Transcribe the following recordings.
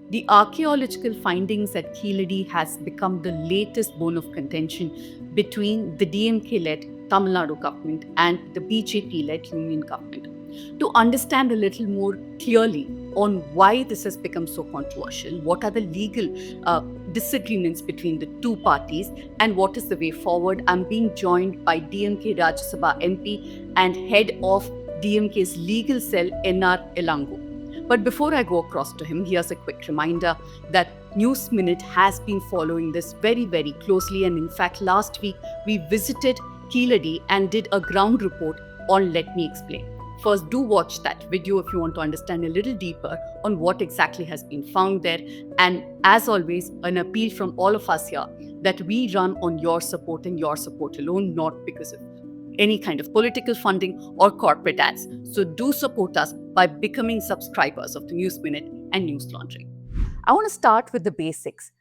The archaeological findings at Keeladi has become the latest bone of contention between the DMK-led Tamil Nadu government and the BJP-led Union government. To understand a little more clearly on why this has become so controversial, what are the legal disagreements between the two parties, and what is the way forward, I'm being joined by DMK Rajya Sabha MP and head of DMK's legal cell, N.R. Elango. But before I go across to him, here's a quick reminder that News Minute has been following this very, very closely. And in fact, last week we visited Keeladi and did a ground report on Let Me Explain. First, do watch that video if you want to understand a little deeper on what exactly has been found there. And as always, an appeal from all of us here that we run on your support and your support alone, not because of any kind of political funding or corporate ads. So do support us by becoming subscribers of the News Minute and News Laundry. I want to start with the basics.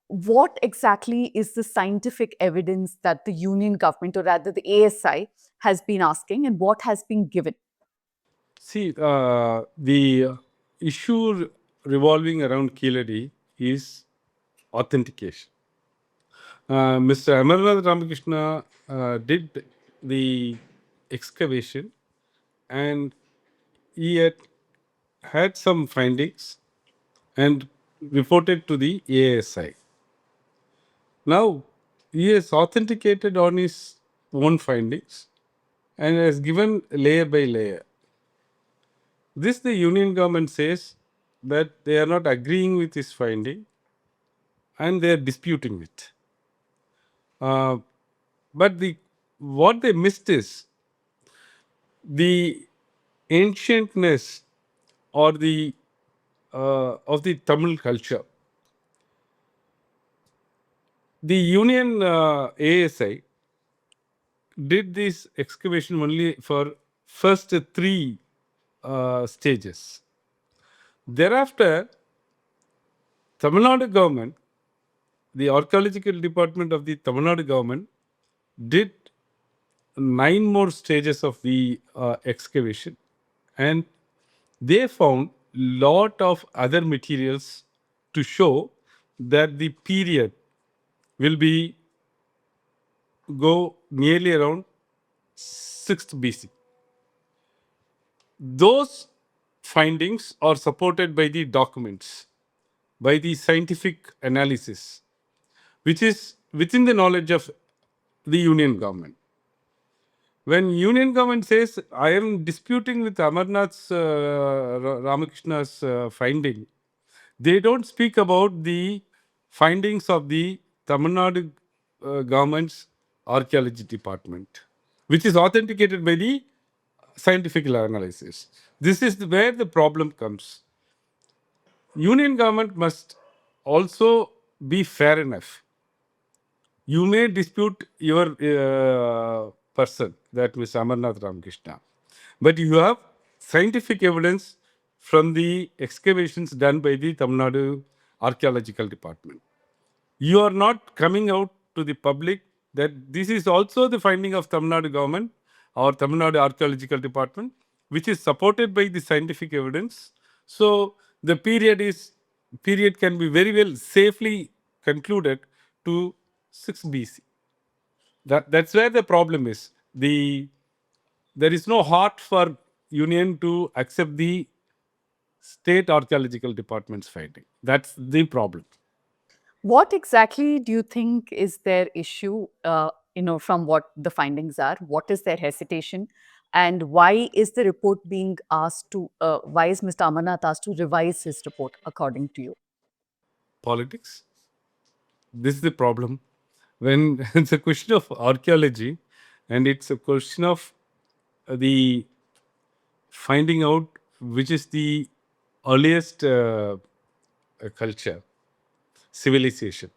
What exactly is the scientific evidence that the Union Government, or rather the ASI, has been asking, and what has been given? See, the issue revolving around Keeladi is authentication. Mr. Amarnath Ramakrishna did the excavation and he had some findings and reported to the ASI. Now, he has authenticated on his own findings and has given layer by layer. This the Union government says that they are not agreeing with his finding and they are disputing it. But what they missed is the ancientness or the of the Tamil culture. The Union ASI did this excavation only for first three stages. Thereafter, Tamil Nadu government, the archaeological department of the Tamil Nadu government, did 9 more stages of the excavation, and they found lot of other materials to show that the period will be go nearly around 6th BC. Those findings are supported by the documents, by the scientific analysis, which is within the knowledge of the Union government. When Union government says, I am disputing with Amarnath's Ramakrishna's finding, they don't speak about the findings of the Tamil Nadu government's archaeology department, which is authenticated by the scientific analysis. This is where the problem comes. Union government must also be fair enough. You may dispute your person, that Mr. Amarnath Ramakrishna, but you have scientific evidence from the excavations done by the Tamil Nadu Archaeological Department. You are not coming out to the public that this is also the finding of Tamil Nadu government or Tamil Nadu Archaeological Department, which is supported by the scientific evidence. So the period can be very well safely concluded to 6 BC. That's where the problem is. There is no heart for Union to accept the state archaeological department's finding. That's the problem. What exactly do you think is their issue, from what the findings are? What is their hesitation? And why is the report being asked to, why is Mr. Amarnath asked to revise his report according to you? Politics. This is the problem. When it's a question of archaeology and it's a question of the finding out which is the earliest culture, civilization.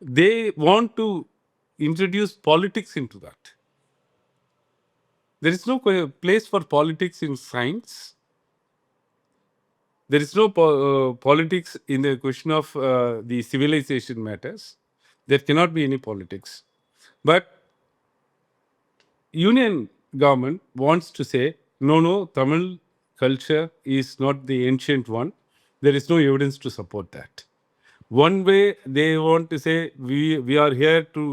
They want to introduce politics into that. There is no place for politics in science. There is no politics in the question of the civilization matters. There cannot be any politics. But Union government wants to say, no, Tamil culture is not the ancient one. there is no evidence to support that. One way they want to say we are here to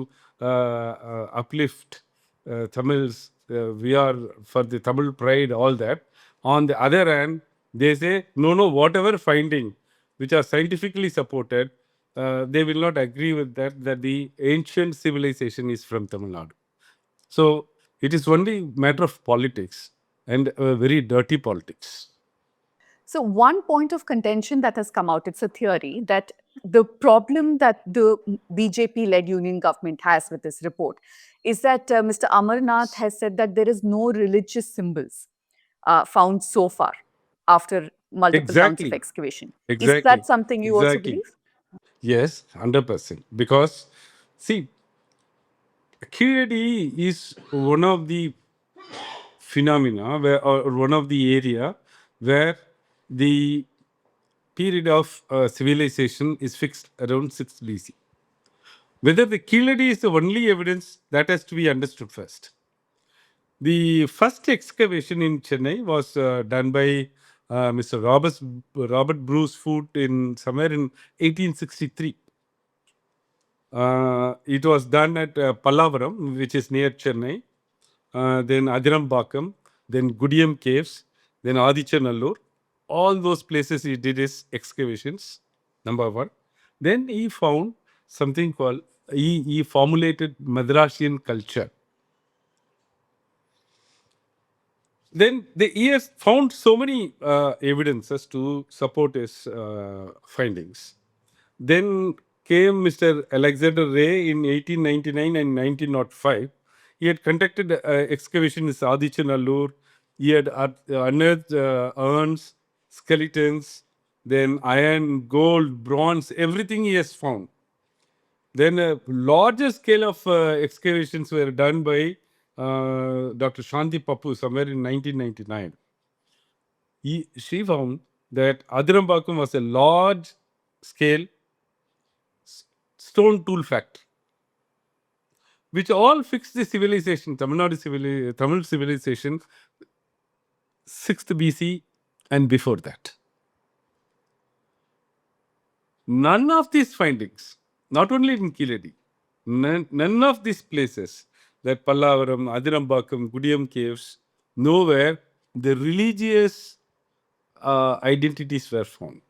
uplift Tamils, we are for the Tamil pride, all that. On the other hand, they say no, whatever finding which are scientifically supported, they will not agree with that the ancient civilization is from Tamil Nadu. So it is only matter of politics and very dirty politics. So, one point of contention that has come out, it's a theory that the problem that the BJP led Union government has with this report is that Mr. Amarnath has said that there is no religious symbols found so far after multiple rounds of Exactly. excavation. Is Exactly. that something you also Exactly. believe? Yes, 100%. Because, see, Keeladi is one of the phenomena or one of the area where the period of civilization is fixed around 6 BC. Whether the Keeladi is the only evidence, that has to be understood first. The first excavation in Chennai was done by Mr. Robert Bruce Foote in somewhere in 1863. It was done at Pallavaram, which is near Chennai, then Adirampakam, then Gudiyam Caves, then Adichanallur. All those places he did his excavations, number one. Then he found something called, he formulated Madrasian culture. Then he has found so many evidences to support his findings. Then came Mr. Alexander Ray in 1899 and 1905. He had conducted excavation in Adichanallur. He had unearthed urns, skeletons, then iron, gold, bronze, everything he has found. Then a larger scale of excavations were done by Dr. Shanti Pappu somewhere in 1999. She found that Adirampakam was a large scale stone tool factory, which all fixed the civilization, Tamil civilization, 6th BC and before that. None of these findings, not only in Keeladi, none of these places, that Pallavaram, Adirampakam, Gudiyam caves, nowhere the religious identities were found.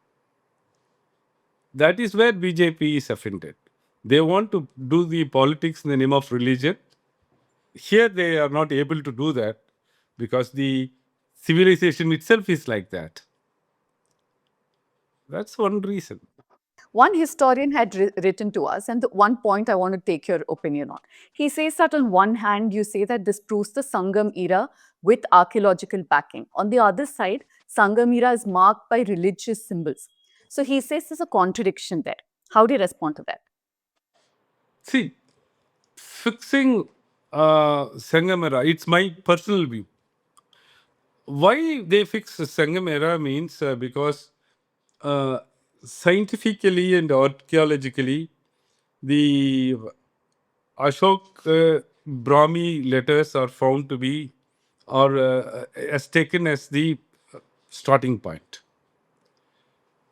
That is where BJP is offended. They want to do the politics in the name of religion. Here they are not able to do that because the civilization itself is like that. That's one reason. One historian had written to us, and the one point I want to take your opinion on. He says that on one hand, you say that this proves the Sangam era with archaeological backing. On the other side, Sangam era is marked by religious symbols. So he says there's a contradiction there. How do you respond to that? See, fixing Sangamera, it's my personal view. Why they fix Sangamera means because uh, scientifically and archaeologically, the Ashok Brahmi letters are found to be or as taken as the starting point.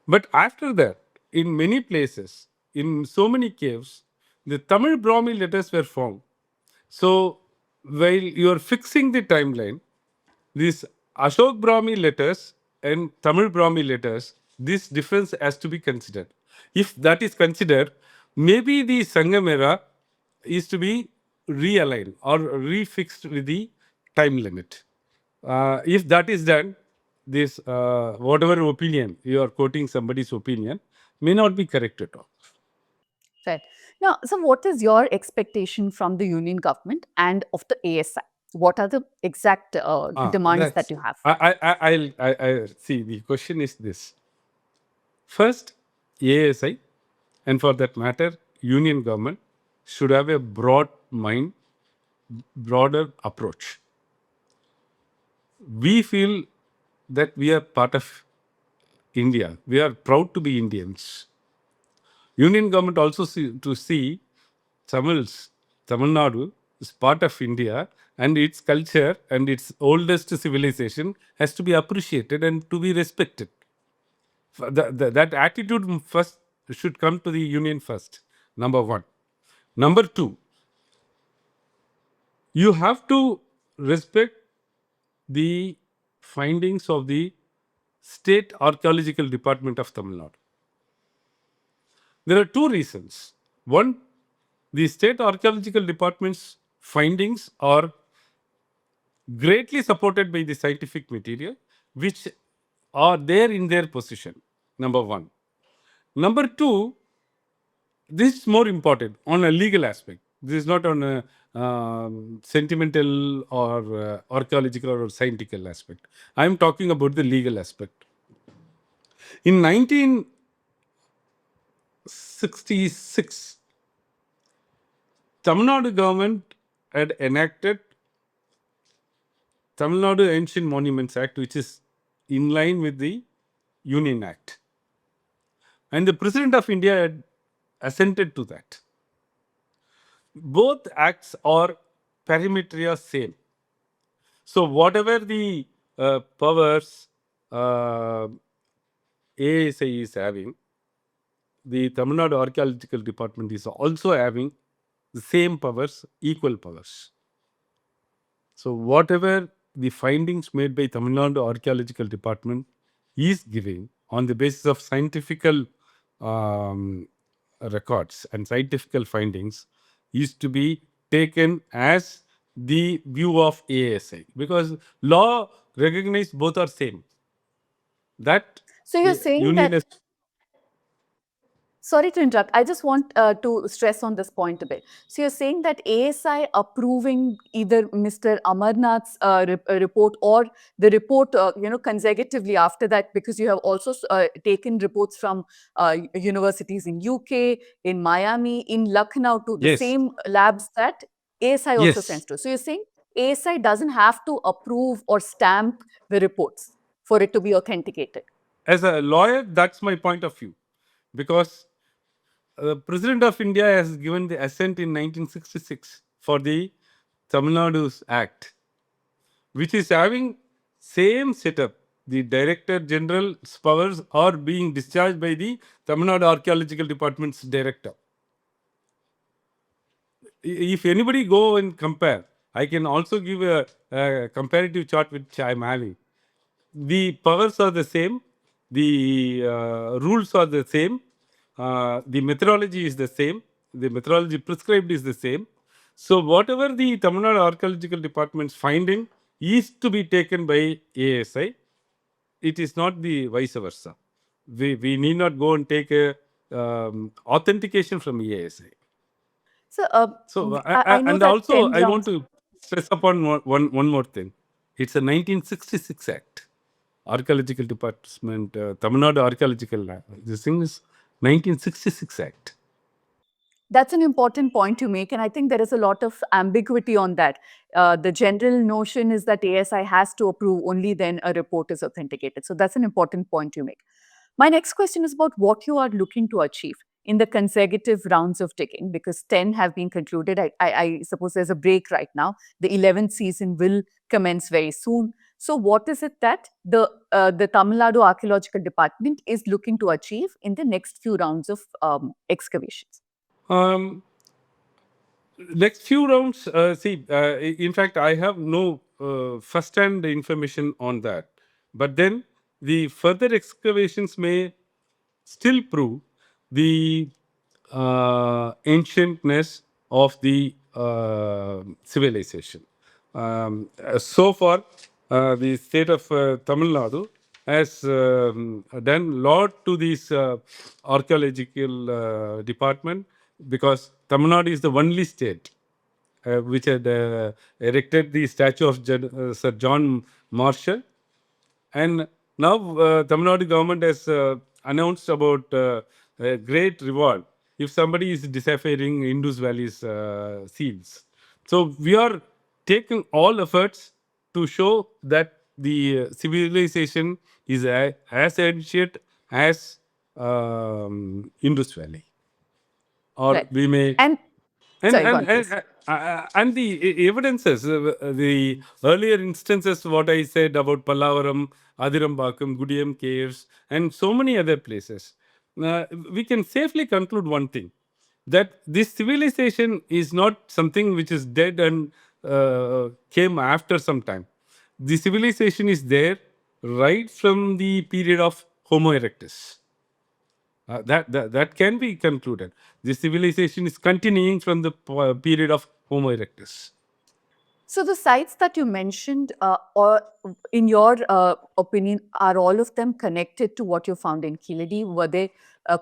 But after that, in many places, in so many caves, the Tamil Brahmi letters were found. So while you are fixing the timeline, these Ashok Brahmi letters and Tamil Brahmi letters, this difference has to be considered. If that is considered, maybe the Sangam era is to be realigned or refixed with the time limit. If that is done, this whatever opinion you are quoting somebody's opinion may not be correct at all. Right. Now, so what is your expectation from the Union government and of the ASI? What are the exact demands that That's you have? I see. The question is this: first, ASI, and for that matter, Union government should have a broad mind, broader approach. We feel that we are part of India. We are proud to be Indians. Union government also to see Tamil Nadu is part of India and its culture and its oldest civilization has to be appreciated and to be respected. That attitude first should come to the union first. Number one. Number two, you have to respect the findings of the State Archaeological Department of Tamil Nadu. There are two reasons. One, the State Archaeological Department's findings are greatly supported by the scientific material which are there in their possession. Number one. Number two, this is more important on a legal aspect. This is not on a sentimental or archaeological or scientific aspect. I am talking about the legal aspect. In 1966, Tamil Nadu government had enacted Tamil Nadu Ancient Monuments Act, which is in line with the Union Act. And the President of India had assented to that. Both acts are perimetria same. So whatever the powers ASI is having, the Tamil Nadu Archaeological Department is also having the same powers, equal powers. So whatever the findings made by Tamil Nadu Archaeological Department is giving on the basis of scientific records and scientific findings is to be taken as the view of ASI, because law recognizes both are same. That So you're saying union that, is. sorry to interrupt, I just want to stress on this point a bit. So you're saying that ASI approving either Mr. Amarnath's report or the report, consecutively after that, because you have also taken reports from universities in UK, in Miami, in Lucknow, to the Yes, same labs that ASI also yes. sends to. So you're saying ASI doesn't have to approve or stamp the reports for it to be authenticated. As a lawyer, that's my point of view, because the President of India has given the assent in 1966 for the Tamil Nadu's Act, which is having same setup. The Director General's powers are being discharged by the Tamil Nadu Archaeological Department's director. If anybody go and compare, I can also give a comparative chart which I am having. The powers are the same, the rules are the same, the methodology is the same, the methodology prescribed is the same. So whatever the Tamil Nadu Archaeological Department's finding is to be taken by ASI. It is not the vice versa. We need not go and take a authentication from ASI. So So, I know and that also 10 I want rounds. to stress upon one more thing. It's a 1966 Act. Archaeological Department, Tamil Nadu Archaeological. This thing is 1966 Act. That's an important point to make, and I think there is a lot of ambiguity on that. The general notion is that ASI has to approve, only then a report is authenticated. So that's an important point to make. My next question is about what you are looking to achieve in the consecutive rounds of ticking, because 10 have been concluded. I suppose there's a break right now. The 11th season will commence very soon. So what is it that the Tamil Nadu Archaeological Department is looking to achieve in the next few rounds of excavations? Um, Next few rounds, in fact, I have no first-hand information on that. But then the further excavations may still prove the ancientness of the civilization. So far, the state of Tamil Nadu has done lot to this archaeological department, because Tamil Nadu is the only state which had erected the statue of Sir John Marshall. And now Tamil Nadu government has announced about a great reward if somebody is deciphering Indus Valley's seals. So we are taking all efforts to show that the civilization is as ancient as Indus Valley. Or Right. we may, And and sorry, go and on, and please. And the evidences, the earlier instances, what I said about Pallavaram, Adirambakkam, Gudiyam caves, and so many other places, uh, we can safely conclude one thing, that this civilization is not something which is dead and came after some time. The civilization is there right from the period of Homo erectus. That can be concluded. The civilization is continuing from the period of Homo erectus. So the sites that you mentioned, or in your opinion, are all of them connected to what you found in Keeladi? Were they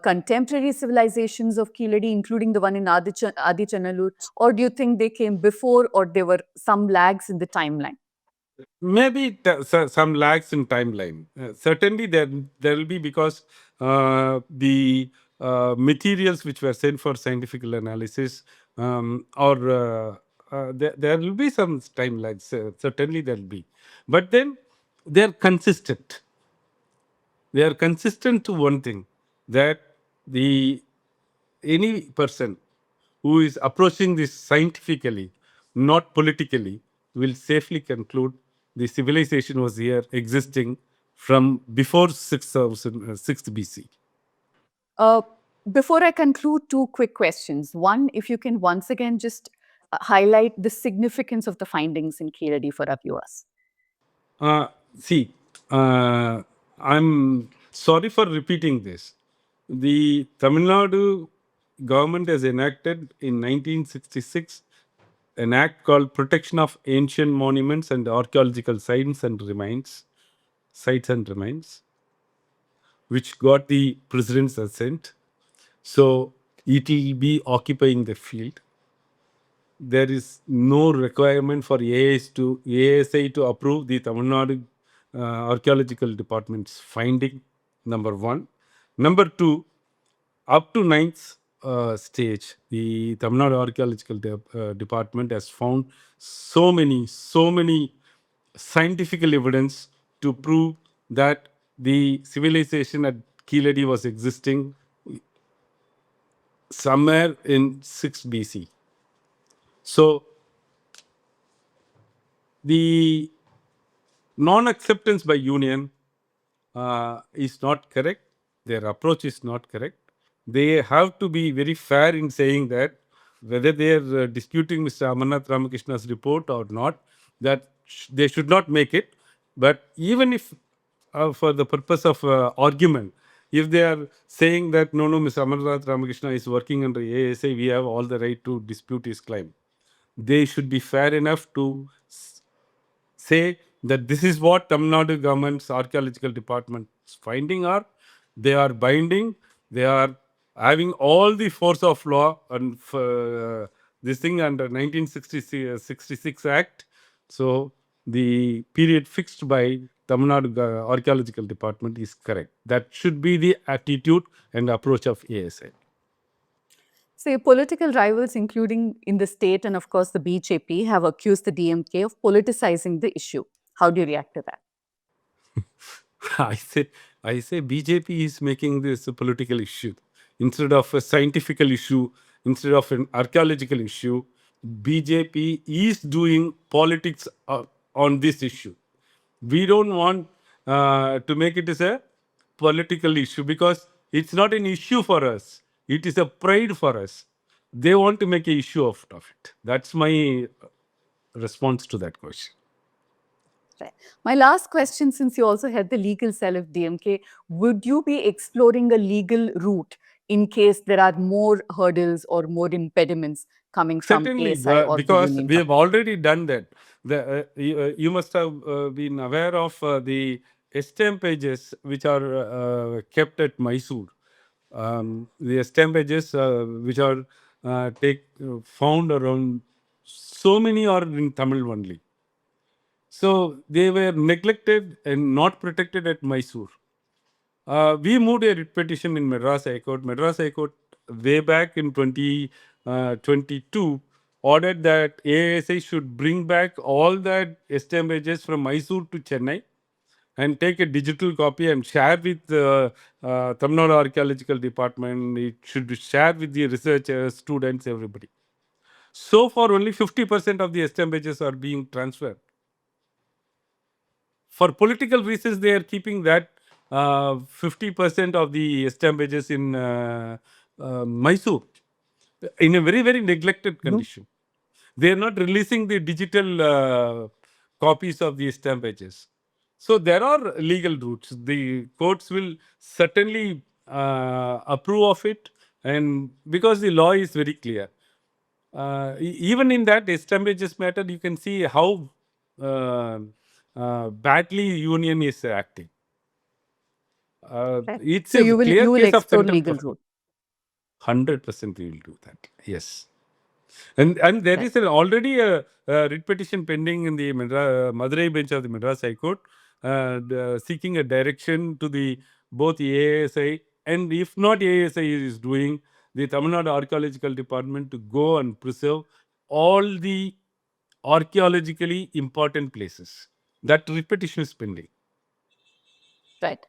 contemporary civilizations of Keeladi, including the one in Adichanallur, or do you think they came before, or there were some lags in the timeline? Maybe some lags in timeline. Certainly, there will be, because the materials which were sent for scientific analysis, or there will be some time lags. Certainly, there will be, but then they are consistent. They are consistent to one thing, that the any person who is approaching this scientifically, not politically, will safely conclude the civilization was here existing from before 6000, 6 BC. Uh, Before I conclude, two quick questions. One, if you can once again just highlight the significance of the findings in Keeladi for our viewers. Uh, See, I'm sorry for repeating this. The Tamil Nadu government has enacted in 1966 an act called Protection of Ancient Monuments and Archaeological Sites and Remains, which got the president's assent. So it will be occupying the field. There is no requirement for ASI to approve the Tamil Nadu Archaeological Department's finding, number one. Number two, up to ninth stage, the Tamil Nadu Archaeological Department has found so many scientific evidence to prove that the civilization at Keeladi was existing somewhere in 6 BC. So the non-acceptance by Union is not correct. Their approach is not correct. They have to be very fair in saying that whether they are disputing Mr. Amarnath Ramakrishna's report or not, that they should not make it. But even if, for the purpose of argument, if they are saying that no, no, Mr. Amarnath Ramakrishna is working under ASI, we have all the right to dispute his claim. They should be fair enough to say that this is what Tamil Nadu government's archaeological department's finding are. They are binding. They are having all the force of law and this thing under 1966 Act. So the period fixed by Tamil Nadu archaeological department is correct. That should be the attitude and approach of ASI. Say, political rivals, including in the state and of course the BJP, have accused the DMK of politicizing the issue. How do you react to that? I say, I say BJP is making this a political issue instead of a scientific issue, instead of an archaeological issue. BJP is doing politics on this issue. We don't want to make it as a political issue, because it's not an issue for us. It is a pride for us. They want to make an issue of it. That's my response to that question. Right. My last question, since you also head the legal cell of DMK, would you be exploring a legal route in case there are more hurdles or more impediments coming from Certainly, ASI or the because union we have government? already done that. You must have been aware of the estampages which are kept at Mysore. The estampages which are found around, so many are in Tamil only. So they were neglected and not protected at Mysore. We moved a writ petition in Madras High Court. Madras High Court, way back in 2022, ordered that ASI should bring back all that estampages from Mysore to Chennai and take a digital copy and share with the Tamil Nadu Archaeological Department. It should be shared with the researchers, students, everybody. So far, only 50% of the establishes are being transferred. For political reasons, they are keeping that 50% of the establishes in Mysore in a very, very neglected condition. They are not releasing the digital copies of the stamp pages. So there are legal routes. The courts will certainly approve of it, and because the law is very clear. Even in that stamp pages matter, you can see how badly union is acting. Right. It's So a clear you will case of explore central legal government. route. 100% we will do that. Yes. And there Right. is already a writ petition pending in the Madurai bench of the Madras High Court, seeking a direction to the both ASI, and if not ASI is doing, the Tamil Nadu Archaeological Department to go and preserve all the archaeologically important places. That writ petition is pending. Right.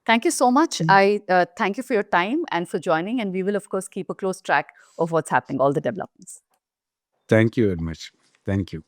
Thank you so much. I thank you for your time and for joining. And we will, of course, keep a close track of what's happening, all the developments. Thank you very much. Thank you.